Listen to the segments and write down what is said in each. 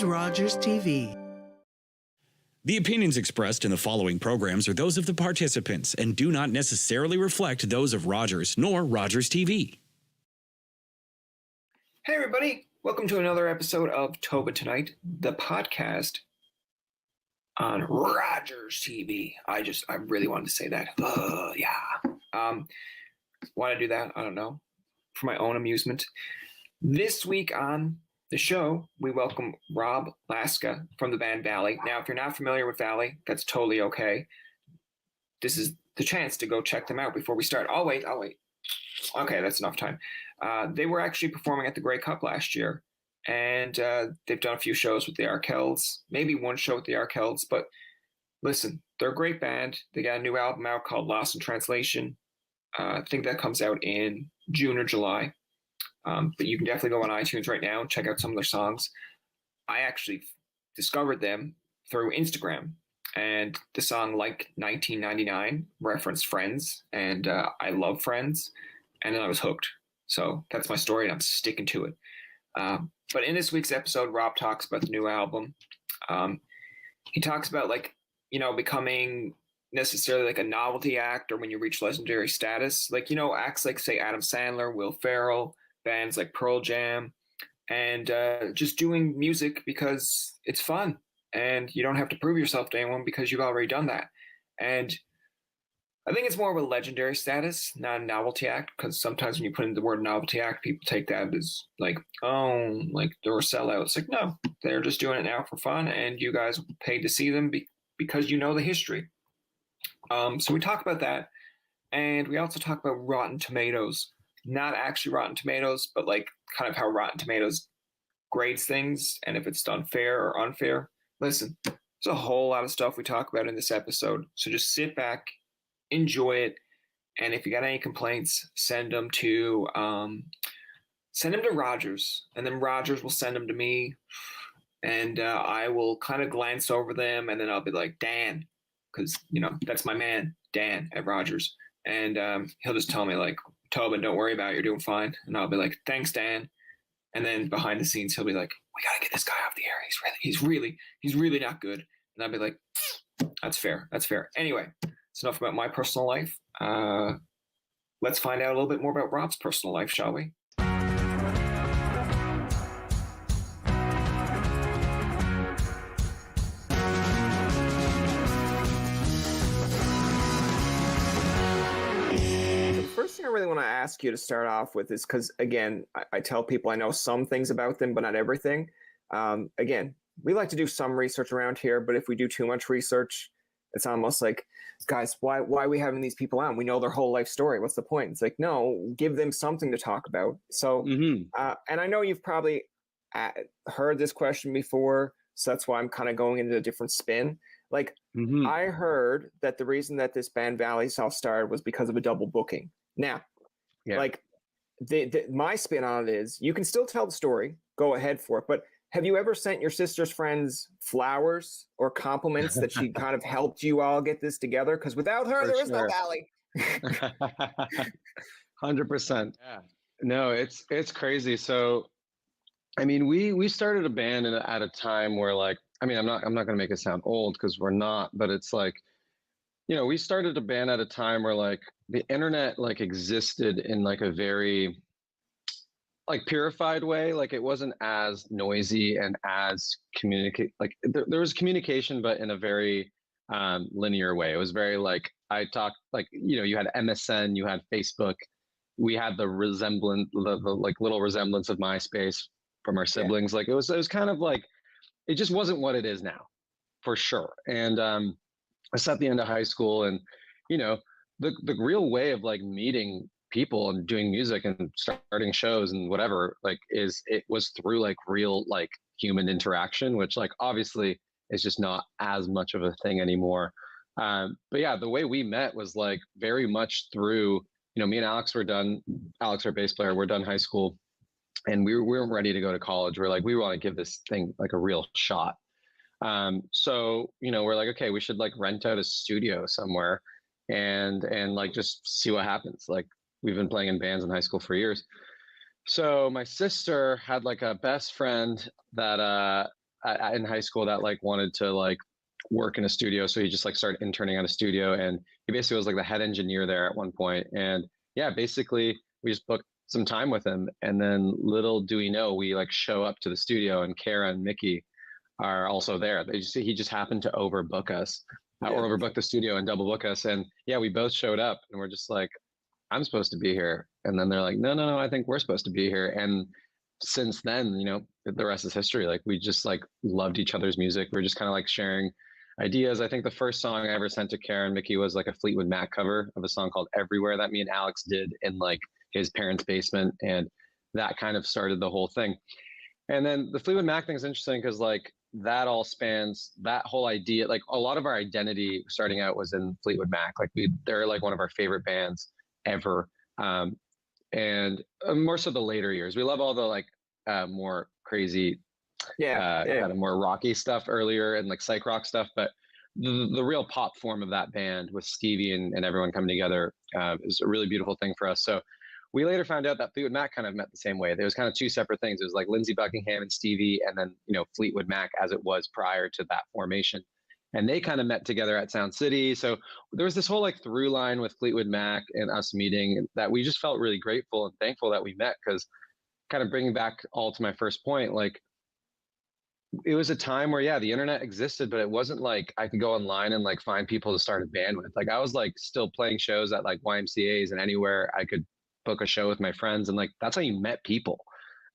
Rogers TV. The opinions expressed in the following programs are those of the participants and do not necessarily reflect those of Rogers nor Rogers TV. Hey everybody, welcome to another episode of Tobin Tonight, the podcast on Rogers TV. I really wanted to say that. Why did I do that? I don't know. For my own amusement. This week on the show, we welcome Rob Laska from the band Valley. Now, if you're not familiar with Valley, that's totally okay. This is the chance to go check them out before we start. I'll wait. Okay, that's enough time. They were actually performing at the Grey Cup last year, and they've done a few shows with the Arkells, maybe one show with the Arkells, but listen, they're a great band. They got a new album out called Lost in Translation. I think that comes out in June or July. But you can definitely go on iTunes right now and check out some of their songs. I actually discovered them through Instagram, and the song Like 1999 referenced Friends, and I love Friends, and then I was hooked. So that's my story, and I'm sticking to it. But in this week's episode, Rob talks about the new album. He talks about, becoming necessarily like a novelty act, or when you reach legendary status, acts like, say, Adam Sandler, Will Ferrell, bands like Pearl Jam, and just doing music because it's fun and you don't have to prove yourself to anyone because you've already done that. And I think it's more of a legendary status, not a novelty act, because sometimes when you put in the word novelty act, people take that as like, oh, like they're a sellout. It's like, no, they're just doing it now for fun, and you guys paid to see them because you know the history. So we talk about that, and we also talk about Rotten Tomatoes. Not actually Rotten Tomatoes, but like kind of how Rotten Tomatoes grades things and if it's done fair or unfair. Listen, there's a whole lot of stuff we talk about in this episode. So just sit back, enjoy it, and if you got any complaints, send them to Rogers, and then Rogers will send them to me, and I will kind of glance over them, and then I'll be like, Dan, because that's my man, Dan at Rogers, and he'll just tell me like, Tobin, don't worry about it, you're doing fine. And I'll be like, thanks, Dan. And then behind the scenes, he'll be like, we gotta get this guy off the air. He's really not good. And I'll be like, that's fair. Anyway, it's enough about my personal life. Let's find out a little bit more about Rob's personal life, shall we? First thing I really want to ask you to start off with is because, again, I tell people I know some things about them, but not everything. Again, we like to do some research around here, but if we do too much research, it's almost like, guys, why are we having these people on? We know their whole life story. What's the point? It's like, no, give them something to talk about. So, and I know you've probably heard this question before, so that's why I'm kind of going into a different spin. I heard that the reason that this band Valley South started was because of a double booking. Now, my spin on it is you can still tell the story, go ahead for it, but have you ever sent your sister's friends flowers or compliments that she kind of helped you all get this together? Because without her, there is no Valley. 100%. Yeah. No, it's crazy. So, I mean, we started a band at a time where I'm not going to make it sound old because we're not, but it's like, we started a band at a time where the internet existed in a very purified way. It wasn't as noisy and as there was communication, but in a very linear way. It was very I talked you had MSN, you had Facebook, we had the little resemblance of MySpace from our siblings. It was kind of it just wasn't what it is now, for sure. And I was at the end of high school, and the real way of meeting people and doing music and starting shows and whatever it was through real human interaction, which obviously is just not as much of a thing anymore. But yeah, the way we met was very much through me and Alex were done. Alex, our bass player, we're done high school, and we weren't ready to go to college. We're we want to give this thing a real shot. So, we're okay, we should rent out a studio somewhere and just see what happens. We've been playing in bands in high school for years. So my sister had a best friend that in high school that like wanted to like work in a studio. So he just like started interning at a studio, and he basically was like the head engineer there at one point. And yeah, basically we just booked some time with him, and then little do we know, we like show up to the studio and Kara and Mickey are also there. He just happened to overbook us or overbook the studio and double book us. And yeah, we both showed up and we're just like, I'm supposed to be here. And then they're like, no, I think we're supposed to be here. And since then, the rest is history. Like we just like loved each other's music. We're just kind of like sharing ideas. I think the first song I ever sent to Karen Mickey was like a Fleetwood Mac cover of a song called Everywhere that me and Alex did in like his parents' basement. And that kind of started the whole thing. And then the Fleetwood Mac thing is interesting because like that all spans that whole idea. Like a lot of our identity starting out was in Fleetwood Mac. Like they're like one of our favorite bands ever. And more so the later years. We love all the like more crazy, kind of more rocky stuff earlier and like psych rock stuff. But the real pop form of that band with Stevie and everyone coming together is a really beautiful thing for us. So we later found out that Fleetwood Mac kind of met the same way. There was kind of two separate things. It was like Lindsey Buckingham and Stevie, and then, Fleetwood Mac as it was prior to that formation. And they kind of met together at Sound City. So there was this whole like through line with Fleetwood Mac and us meeting that we just felt really grateful and thankful that we met, because kind of bringing back all to my first point, like it was a time where, yeah, the internet existed, but it wasn't like I could go online and like find people to start a band with. Like I was like still playing shows at like YMCAs and anywhere I could book a show with my friends. And like, that's how you met people.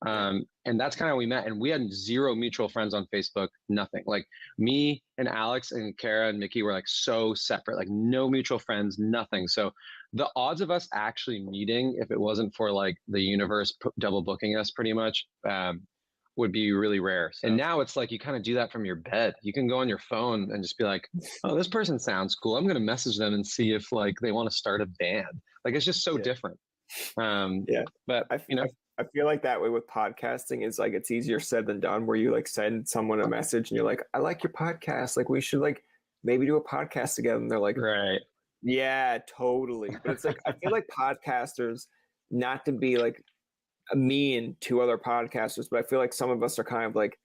And that's kind of how we met. And we had zero mutual friends on Facebook, nothing. Like me and Alex and Kara and Mickey were like so separate, like no mutual friends, nothing. So the odds of us actually meeting, if it wasn't for like the universe double booking us pretty much, would be really rare. So. And now it's like you kind of do that from your bed. You can go on your phone and just be like, oh, this person sounds cool. I'm going to message them and see if like they want to start a band. Like it's just so different. But I feel like that way with podcasting is like it's easier said than done, where you like send someone a message and you're like, I like your podcast, like we should like maybe do a podcast together, and they're like, right, yeah, totally. But it's like I feel like podcasters, not to be like mean to other podcasters, but I feel like some of us are kind of like,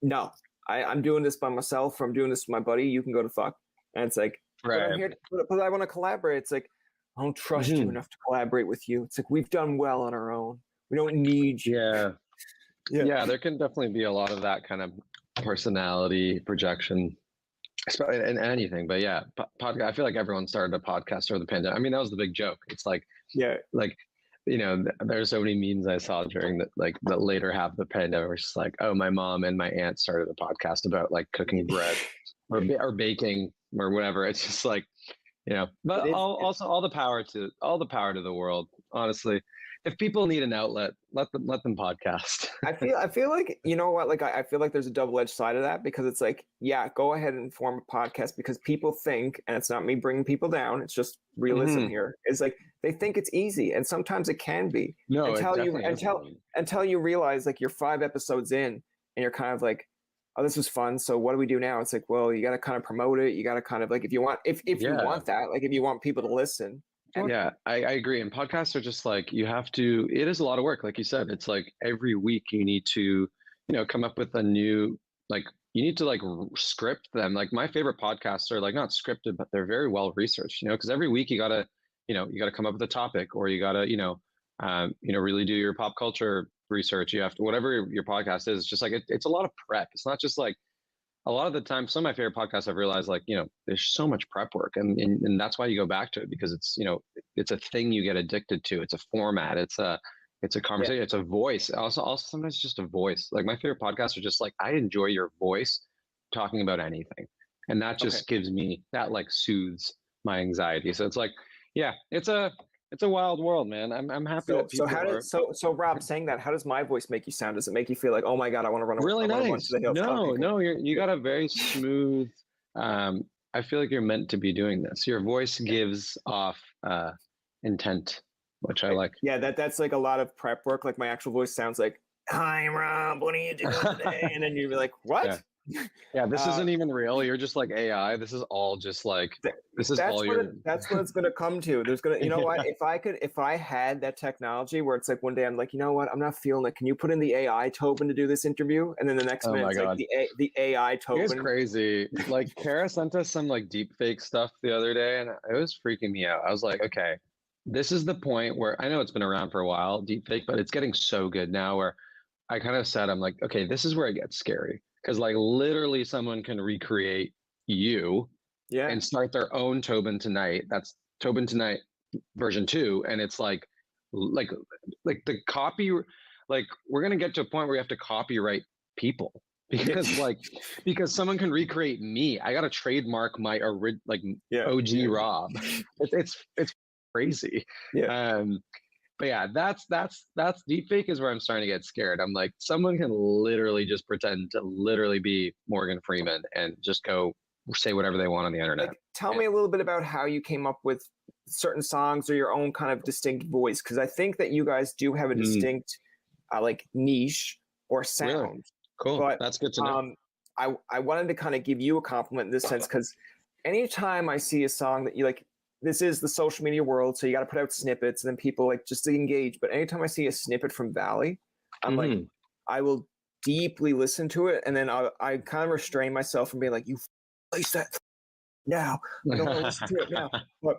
no, I'm doing this by myself, or I'm doing this with my buddy, you can go to fuck. And it's like, right, but I'm here but I want to collaborate. It's like, I don't trust you enough to collaborate with you. It's like we've done well on our own. We don't need you. Yeah, there can definitely be a lot of that kind of personality projection in anything. But yeah, I feel like everyone started a podcast over the pandemic. I mean, that was the big joke. It's like, there's so many memes I saw during the later half of the pandemic. It's just like, oh, my mom and my aunt started a podcast about like cooking bread or baking or whatever. It's just like, but also all the power to the world, honestly. If people need an outlet, let them podcast. I feel like, you know what, like I feel like there's a double-edged side of that, because it's like, yeah, go ahead and form a podcast, because people think, and it's not me bringing people down, it's just realism here, is like they think it's easy, and sometimes it can be. No, until you realize like you're 5 episodes in and you're kind of like, oh, this was fun, so what do we do now? It's like, well, you got to kind of promote it. You got to kind of like, if you want that, like if you want people to listen. Yeah, I agree. And podcasts are just like, it is a lot of work. Like you said, it's like every week you need to, come up with a new, like you need to like script them. Like my favorite podcasts are like not scripted, but they're very well researched, because every week you gotta come up with a topic, or you gotta, really do your pop culture research. You have to, whatever your podcast is, just like, it's a lot of prep. It's not just like, a lot of the time, some of my favorite podcasts I've realized, like, there's so much prep work, and that's why you go back to it, because it's, it's a thing you get addicted to. It's a format. It's a conversation. It's a voice. Also sometimes it's just a voice. Like my favorite podcasts are just like, I enjoy your voice talking about anything. And that just gives me, that like soothes my anxiety. So it's like, yeah, it's a wild world, man. I'm happy. So Rob, saying that, how does my voice make you sound? Does it make you feel like, oh my God, I want to run really nice? Run to the hills? No, you got a very smooth. I feel like you're meant to be doing this. Your voice gives off intent, which I like. Yeah, that's like a lot of prep work. Like my actual voice sounds like, "Hi, Rob. What are you doing today?" And then you'd be like, "What?" Yeah, this Uh, isn't even real. You're just like AI. This is all just like th- this is all your that's what it's gonna come to. There's gonna, you know what? If I had that technology where it's like one day I'm like, you know what? I'm not feeling it. Can you put in the AI Tobin to do this interview? And then the next Oh minute my it's like God. the AI It's Tobin. crazy. Like Kara sent us some like deep fake stuff the other day and it was freaking me out. I was like, okay, this is the point where I know it's been around for a while, deep fake, but it's getting so good now where I kind of said, I'm like, okay, this is where it gets scary. Cause like literally someone can recreate you Yeah, and start their own Tobin Tonight. That's Tobin Tonight version 2. And it's like, like the copy, like we're going to get to a point where we have to copyright people because because someone can recreate me. I got to trademark my like yeah, OG Rob. It's crazy. yeah. But yeah, that's deepfake is where I'm starting to get scared. I'm like, someone can literally just pretend to literally be Morgan Freeman and just go say whatever they want on the internet. Like, tell me a little bit about how you came up with certain songs or your own kind of distinct voice, because I think that you guys do have a distinct like niche or sound. Really? Cool. But that's good to know. I wanted to kind of give you a compliment in this sense, because anytime I see a song that you like, this is the social media world, so you got to put out snippets and then people like just to engage. But anytime I see a snippet from Valley, I'm like, I will deeply listen to it, and then I kind of restrain myself from being like, you place that now. I don't want to listen to it now. But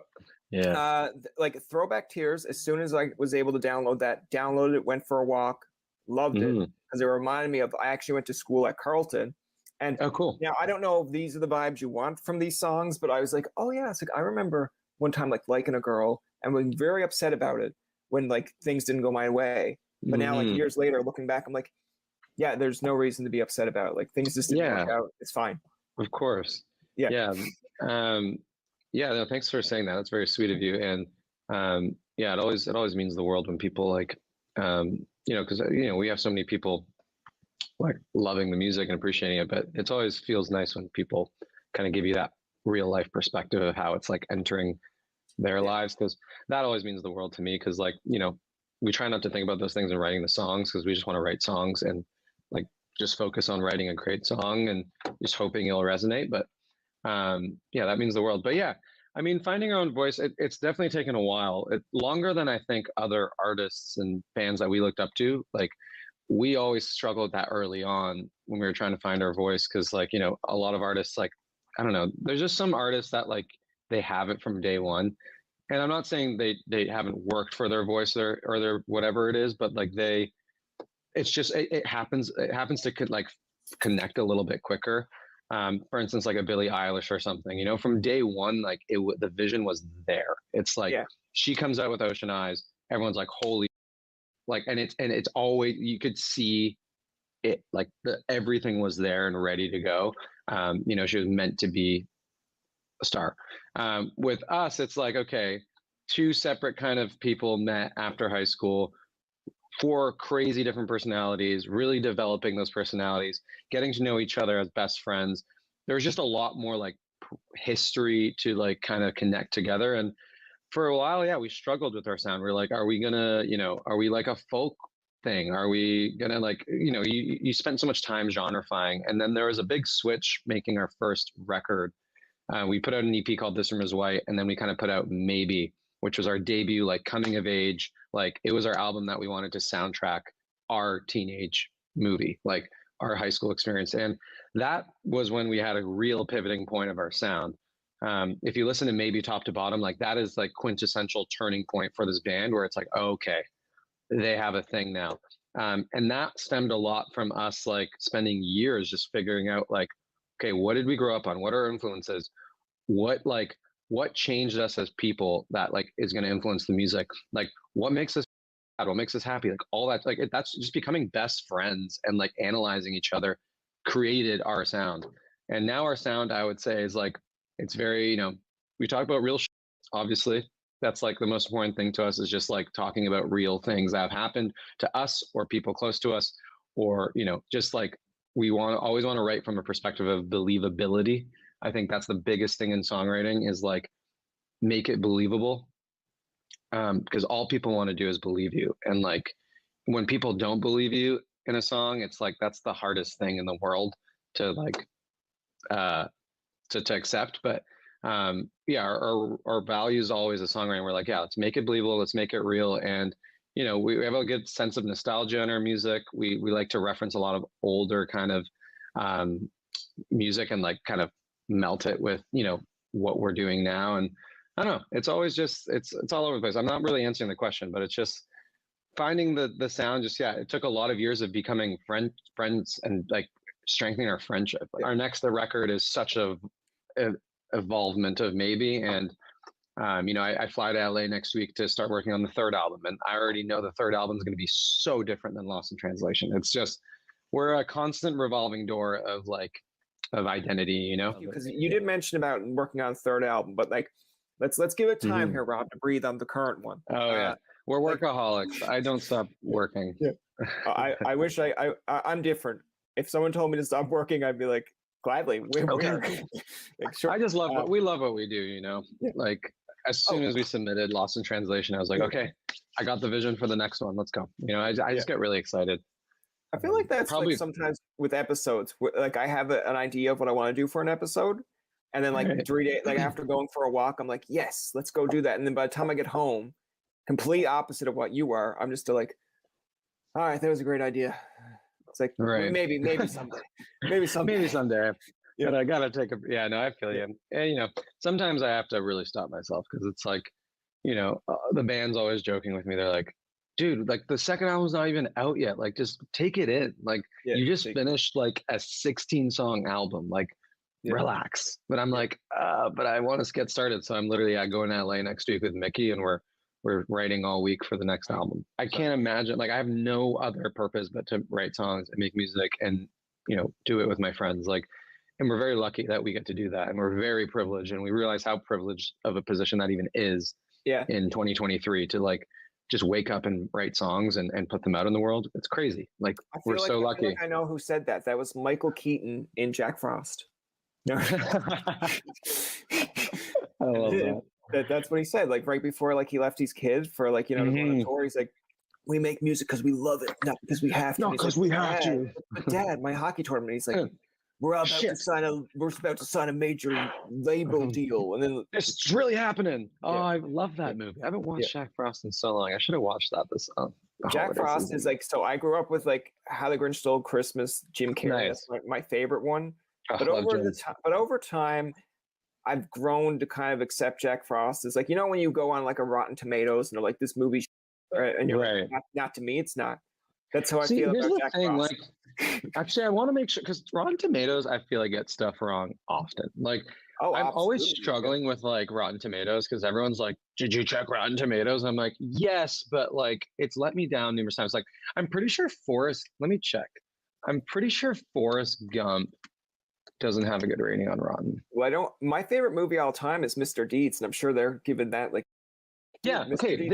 yeah, like Throwback Tears, as soon as I was able to downloaded it, went for a walk, loved it, because it reminded me of, I actually went to school at Carleton. And oh, cool. now I don't know if these are the vibes you want from these songs, but I was like, oh yeah, it's like I remember one time like liking a girl and was very upset about it when like things didn't go my way. But now like years later, looking back, I'm like, yeah, there's no reason to be upset about it. Like things just didn't work out. It's fine. Of course. Yeah. Yeah. Yeah. No, thanks for saying that. That's very sweet of you. And yeah, it always means the world when people like, because we have so many people like loving the music and appreciating it, but it always feels nice when people kind of give you that real life perspective of how it's like entering their lives, because that always means the world to me. Because like we try not to think about those things in writing the songs because we just want to write songs and like just focus on writing a great song and just hoping it'll resonate. But yeah, that means the world. But yeah, I mean, finding our own voice, it's definitely taken a while. Longer than I think other artists and bands that we looked up to. Like we always struggled that early on when we were trying to find our voice, because like a lot of artists, like I don't know, there's just some artists that like they have it from day one. And I'm not saying they haven't worked for their voice or their whatever it is, but like it's just it happens to like connect a little bit quicker. For instance, like a Billie Eilish or something, from day one, like the vision was there. It's like she comes out with Ocean Eyes, everyone's like, holy, like, and it's always, you could see it, like everything was there and ready to go. She was meant to be a star. With us, it's like, okay, two separate kind of people met after high school, 4 crazy different personalities, really developing those personalities, getting to know each other as best friends. There's just a lot more like history to like kind of connect together. And for a while, yeah, we struggled with our sound. We're like, are we gonna, are we like a folk thing? Are we gonna like, you spent so much time genrifying. And then there was a big switch making our first record. We put out an EP called This Room Is White, and then we kind of put out Maybe, which was our debut, like coming of age. Like it was our album that we wanted to soundtrack our teenage movie, like our high school experience. And that was when we had a real pivoting point of our sound. If you listen to Maybe top to bottom, like that is like quintessential turning point for this band where it's like, oh, okay, they have a thing now. And that stemmed a lot from us like spending years just figuring out like, okay, what did we grow up on? What are our influences? What changed us as people that like is going to influence the music? Like what makes us sad? What makes us happy? Like all that, like that's just becoming best friends and like analyzing each other created our sound. And now our sound, I would say, is like, it's very, we talk about real shit, obviously. That's like the most important thing to us, is just like talking about real things that have happened to us or people close to us, or, just like we always want to write from a perspective of believability. I think that's the biggest thing in songwriting, is like make it believable. Because all people want to do is believe you. And like when people don't believe you in a song, it's like that's the hardest thing in the world to like to accept. But yeah, our value is always a songwriting. We're like, yeah, let's make it believable, let's make it real. And you know, we have a good sense of nostalgia in our music. We like to reference a lot of older kind of music and like kind of melt it with, you know, what we're doing now. And I don't know, it's always just it's all over the place. I'm not really answering the question, but it's just finding the sound. Just yeah, it took a lot of years of becoming friends and like strengthening our friendship. Our next record is such a evolvement of maybe. And you know, I fly to LA next week to start working on the third album, and I already know the third album is going to be so different than Lost in Translation. It's just we're a constant revolving door of like of identity, you know. Because you did mention about working on the third album, but like let's give it time here, Rob, to breathe on the current one. Oh yeah, we're workaholics. I don't stop working. Yeah. I wish I'm different. If someone told me to stop working, I'd be like, gladly. Okay. Like, sure. I just love we love what we do, you know. Yeah. Like as soon as we submitted Lost in Translation, I was like, okay, I got the vision for the next one. Let's go. You know, I just get really excited. I feel like that's Probably, like sometimes with episodes, like I have an idea of what I want to do for an episode, and then like 3 days, like after going for a walk, I'm like, yes, let's go do that. And then by the time I get home, complete opposite of what you are, I'm just still like, all right, that was a great idea. It's like maybe someday, maybe someday. Yeah. But I gotta take no, I feel you. And you know, sometimes I have to really stop myself because it's like, you know, the band's always joking with me. They're like, dude, like the second album's not even out yet. Like just take it in. Like you just finished like a 16-song album. Like relax. But I'm like, but I want to get started. So I'm literally going to LA next week with Mickey, and we're writing all week for the next album. I can't imagine, like I have no other purpose but to write songs and make music and, you know, do it with my friends. Like, and we're very lucky that we get to do that. And we're very privileged, and we realize how privileged of a position that even is in 2023 to like just wake up and write songs and put them out in the world. It's crazy. Like we're so lucky. I know who said that. That was Michael Keaton in Jack Frost. No. I love that. That's what he said. Like right before, like he left his kid for like, you know, to go on a tour. He's like, we make music because we love it, not because we have to. Not because we have to. But Dad, my hockey tournament. He's like, we're about to sign a major label deal, and then it's really happening. Oh, I love that movie. I haven't watched Jack Frost in so long. I should have watched that this. Jack Frost season. Is like, so I grew up with like How the Grinch Stole Christmas, Jim Carrey. Nice. That's my favorite one. But over time, I've grown to kind of accept Jack Frost. It's like, you know, when you go on like a Rotten Tomatoes and they're like, this movie, and you're like, not to me, it's not. That's how I feel about Jack Frost. Like, actually, I want to make sure, because Rotten Tomatoes, I feel like get stuff wrong often. Like, I'm always struggling with like Rotten Tomatoes because everyone's like, did you check Rotten Tomatoes? I'm like, yes, but like it's let me down numerous times. Like, I'm pretty sure let me check. I'm pretty sure Forrest Gump doesn't have a good rating on Rotten. Well, my favorite movie all time is Mr. Deeds, and I'm sure they're giving that like. Yeah, okay.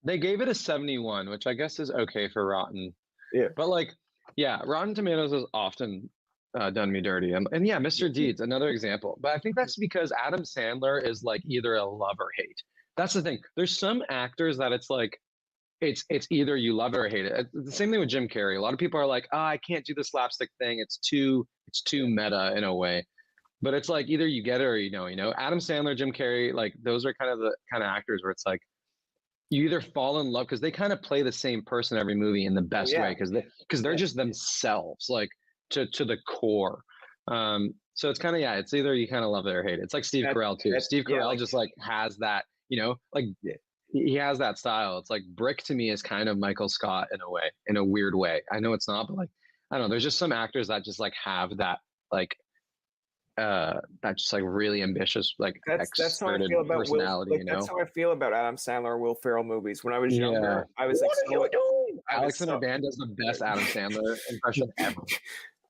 They gave it a 71, which I guess is okay for Rotten. Yeah. But like, yeah, Rotten Tomatoes has often done me dirty. And yeah, Mr. Deeds, another example. But I think that's because Adam Sandler is like either a love or hate. That's the thing. There's some actors that it's like, it's either you love it or hate it. The same thing with Jim Carrey. A lot of people are like, I can't do the slapstick thing. It's too meta in a way. But it's like either you get it or you know. Adam Sandler, Jim Carrey, like those are kind of the kind of actors where it's like you either fall in love because they kind of play the same person every movie in the best way because they're just themselves, like to the core. So it's kind of it's either you kind of love it or hate it. It's like Steve Carell too. Steve Carell just like has that, like he has that style. It's like Brick to me is kind of Michael Scott in a weird way. I know it's not, but like I don't know. There's just some actors that just like have that like that just like really ambitious like that's how I feel about personality. Will, that's how I feel about Adam Sandler, Will Ferrell movies. When I was younger, I was what are you doing? Alex in a Band does the best Adam Sandler impression ever.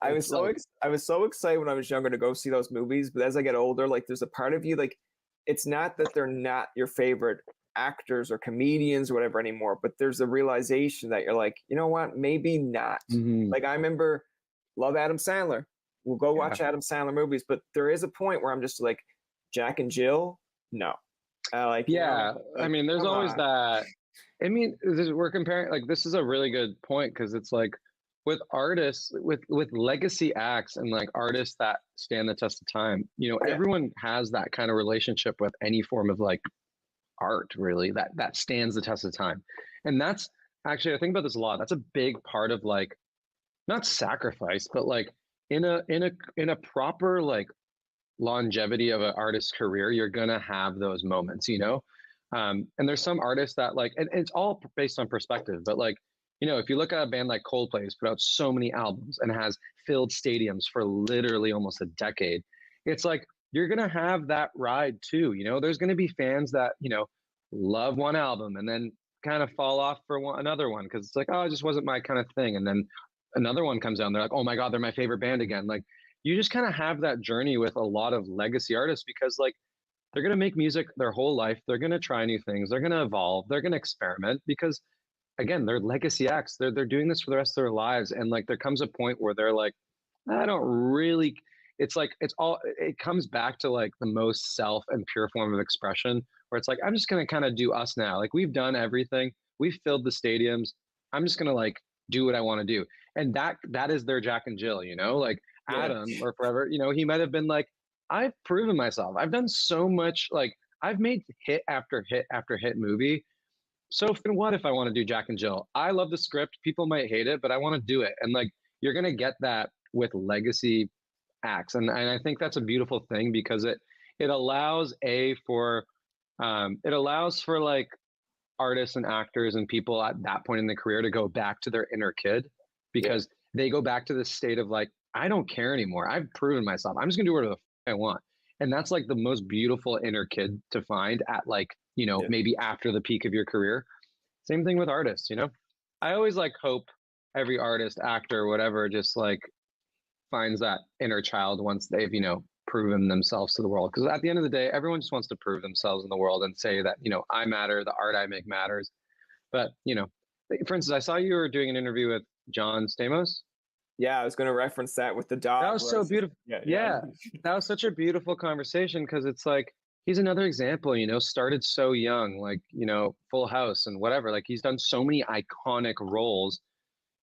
I was so excited when I was younger to go see those movies, but as I get older, like there's a part of you like it's not that they're not your favorite actors or comedians or whatever anymore, but there's a realization that you're like, you know what, maybe not. Like I remember love Adam Sandler. We'll go watch Adam Sandler movies, but there is a point where I'm just like, Jack and Jill, no. I mean, there's always that. I mean, we're comparing, like, this is a really good point because it's like, with artists, with legacy acts and like artists that stand the test of time, Yeah. everyone has that kind of relationship with any form of like art, really, that stands the test of time. And that's actually, I think about this a lot. That's a big part of like, not sacrifice, but like in a proper like longevity of an artist's career, you're gonna have those moments, and there's some artists that like, and it's all based on perspective, but like, if you look at a band like Coldplay, who's put out so many albums and has filled stadiums for literally almost a decade, it's like you're gonna have that ride too. There's gonna be fans that love one album and then kind of fall off for another one because it's like, oh, it just wasn't my kind of thing, and then another one comes out and they're like, oh my god, they're my favorite band again. Like, you just kind of have that journey with a lot of legacy artists because like they're going to make music their whole life. They're going to try new things. They're going to evolve. They're going to experiment because again, they're legacy acts. They're doing this for the rest of their lives. And like, there comes a point where they're like, I don't really, it's like, it comes back to like the most self and pure form of expression where it's like, I'm just going to kind of do us now. Like, we've done everything. We've filled the stadiums. I'm just going to like do what I want to do. And that is their Jack and Jill, like Adam or Forever, he might have been like, I've proven myself. I've done so much. Like, I've made hit after hit after hit movie. So what if I want to do Jack and Jill? I love the script. People might hate it, but I want to do it. And like, you're going to get that with legacy acts. And I think that's a beautiful thing because it allows for like artists and actors and people at that point in the career to go back to their inner kid because they go back to this state of like, I don't care anymore. I've proven myself. I'm just gonna do whatever the I want. And that's like the most beautiful inner kid to find at like, maybe after the peak of your career. Same thing with artists, I always like hope every artist, actor, whatever, just like finds that inner child once they've, proven themselves to the world. Because at the end of the day, everyone just wants to prove themselves in the world and say that, I matter, the art I make matters. But, for instance, I saw you were doing an interview with John Stamos. Yeah, I was going to reference that with the dog. That was so beautiful. Yeah. That was such a beautiful conversation because it's like, he's another example, started so young, like, Full House and whatever. Like, he's done so many iconic roles,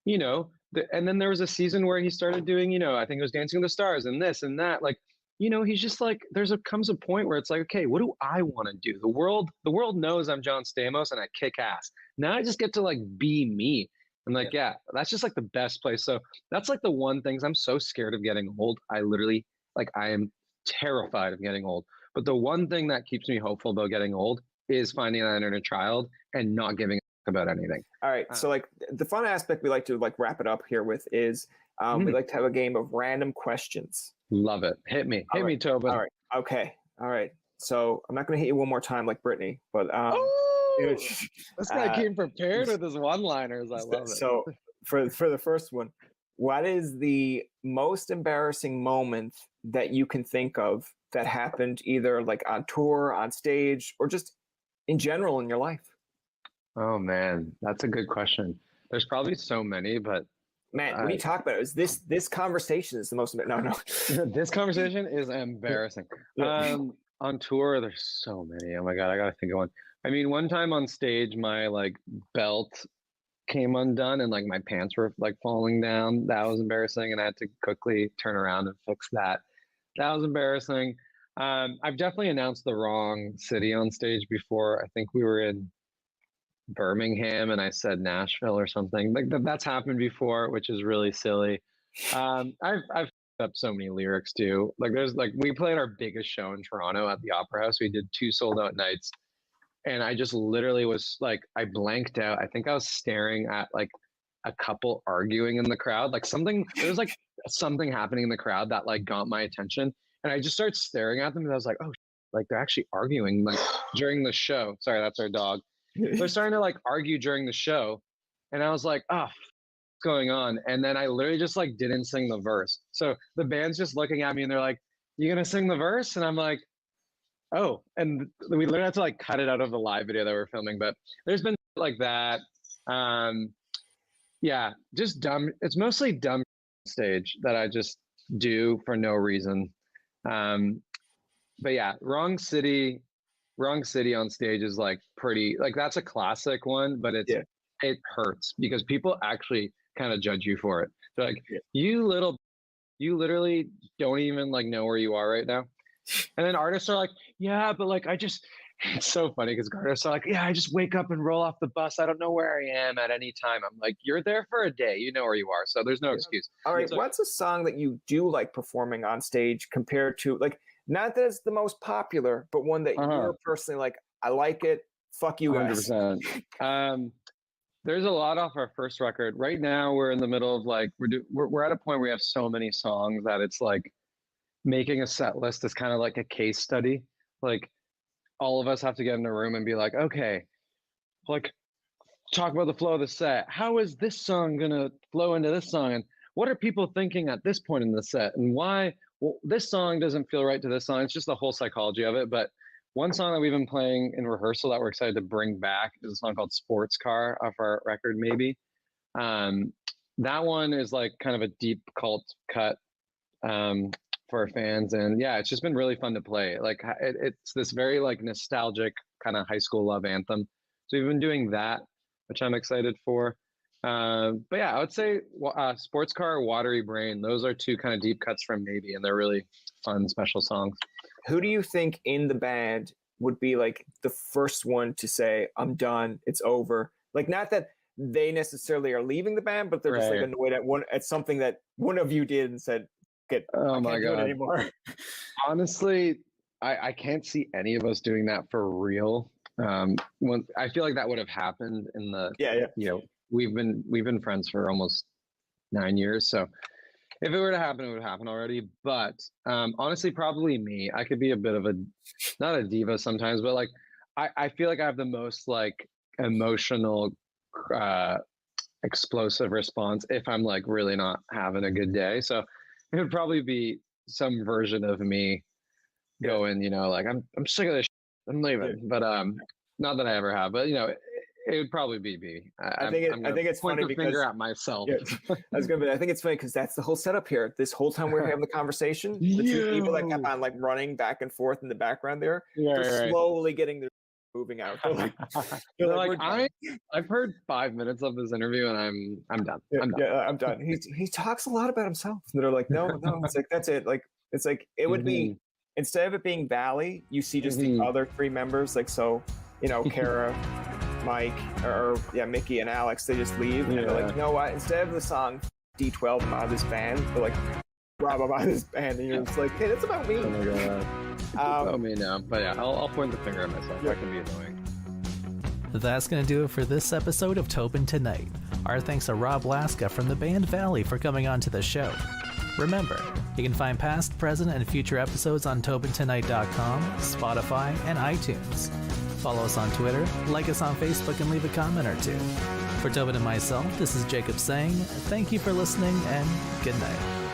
and then there was a season where he started doing, I think it was Dancing with the Stars and this and that. Like, he's just like, comes a point where it's like, okay, what do I want to do? The world knows I'm John Stamos and I kick ass. Now I just get to like be me. And like, yeah, that's just like the best place. So that's like the one thing. I'm so scared of getting old. I literally, like, I am terrified of getting old. But the one thing that keeps me hopeful about getting old is finding that inner child and not giving a fuck about anything. All right. So like the fun aspect we like to like wrap it up here with is we like to have a game of random questions. Love it. Hit me, Tobin. All right. Okay. All right. So I'm not going to hit you one more time like Brittany, but this guy came prepared with his one-liners. I love it. So for the first one, what is the most embarrassing moment that you can think of that happened either like on tour, on stage, or just in general in your life? Oh man, that's a good question. There's probably so many, but man, what are you talking about? Is this conversation is the most no. This conversation is embarrassing. On tour, there's so many. Oh my god, I gotta think of one. I mean, one time on stage, my like belt came undone and like my pants were like falling down. That was embarrassing, and I had to quickly turn around and fix that. That was embarrassing. I've definitely announced the wrong city on stage before. I think we were in Birmingham and I said Nashville or something. Like that's happened before, which is really silly. I've up so many lyrics too. Like there's like we played our biggest show in Toronto at the Opera House. We did 2 sold out nights. And I just literally was like, I blanked out. I think I was staring at like a couple arguing in the crowd. Like there was like something happening in the crowd that like got my attention. And I just started staring at them and I was like, oh, like they're actually arguing like during the show. Sorry, that's our dog. They're starting to like argue during the show. And I was like, oh, what's going on? And then I literally just like didn't sing the verse. So the band's just looking at me and they're like, you gonna sing the verse? And I'm like, oh, and we literally had to like cut it out of the live video that we're filming, but there's been like that. Yeah, just dumb. It's mostly dumb stage that I just do for no reason. But yeah, wrong city on stage is like pretty, like that's a classic one, but it hurts because people actually kind of judge you for it. They're like, you literally don't even like know where you are right now. And then artists are like, yeah, but like it's so funny because artists are like, yeah, I just wake up and roll off the bus. I don't know where I am at any time. I'm like, you're there for a day. You know where you are. So there's no excuse. All right. What's a song that you do like performing on stage compared to, like, not that it's the most popular, but one that you're personally like, I like it. Fuck you guys. 100%. There's a lot off our first record. Right now, we're in the middle of like, we're at a point where we have so many songs that it's like making a set list is kind of like a case study. Like, all of us have to get in a room and be like, okay, like talk about the flow of the set. How is this song gonna flow into this song? And what are people thinking at this point in the set? And why this song doesn't feel right to this song? It's just the whole psychology of it. But one song that we've been playing in rehearsal that we're excited to bring back is a song called Sports Car off our record, Maybe. That one is like kind of a deep cult cut for our fans, and yeah, it's just been really fun to play. Like it's this very like nostalgic kind of high school love anthem, so we've been doing that, which I'm excited for. But yeah, I would say Sports Car, Watery Brain, those are two kind of deep cuts from Maybe, and they're really fun, special songs. Who do you think in the band would be like the first one to say, I'm done, it's over? Like, not that they necessarily are leaving the band, but they're just like annoyed at something that one of you did and said, oh my God. Anymore. Honestly, I can't see any of us doing that for real. When I feel like that would have happened in the you know, we've been friends for almost 9 years, so if it were to happen, it would happen already. But honestly, probably me. I could be a bit of not a diva sometimes, but like I feel like I have the most like emotional explosive response if I'm like really not having a good day. So it would probably be some version of me going, you know, like I'm sick of this shit. I'm leaving. But not that I ever have, but you know, it would probably be me. I think it's funny because finger at myself. I think it's funny because that's the whole setup here. This whole time we're having the conversation, the two people that kept on like running back and forth in the background there, they're slowly getting their moving out. They're like I've heard 5 minutes of this interview and I'm done. I'm done. He talks a lot about himself. And they're like, no, it's like that's it. Like it's like it would be, instead of it being Valley, you see just the other three members, like, so, you know, Kara, Mike, or Mickey and Alex, they just leave and they're like, you know what, instead of the song D12, I'm out of this band, they're like, Rob, I'm out of this band, and you're just like, hey, that's about me. Oh my God. About me now. But yeah, I'll point the finger at myself. That can be annoying. That's going to do it for this episode of Tobin Tonight. Our thanks to Rob Laska from the band Valley for coming on to the show. Remember, you can find past, present, and future episodes on TobinTonight.com, Spotify, and iTunes. Follow us on Twitter, like us on Facebook, and leave a comment or two. For Tobin and myself, this is Jacob saying thank you for listening and good night.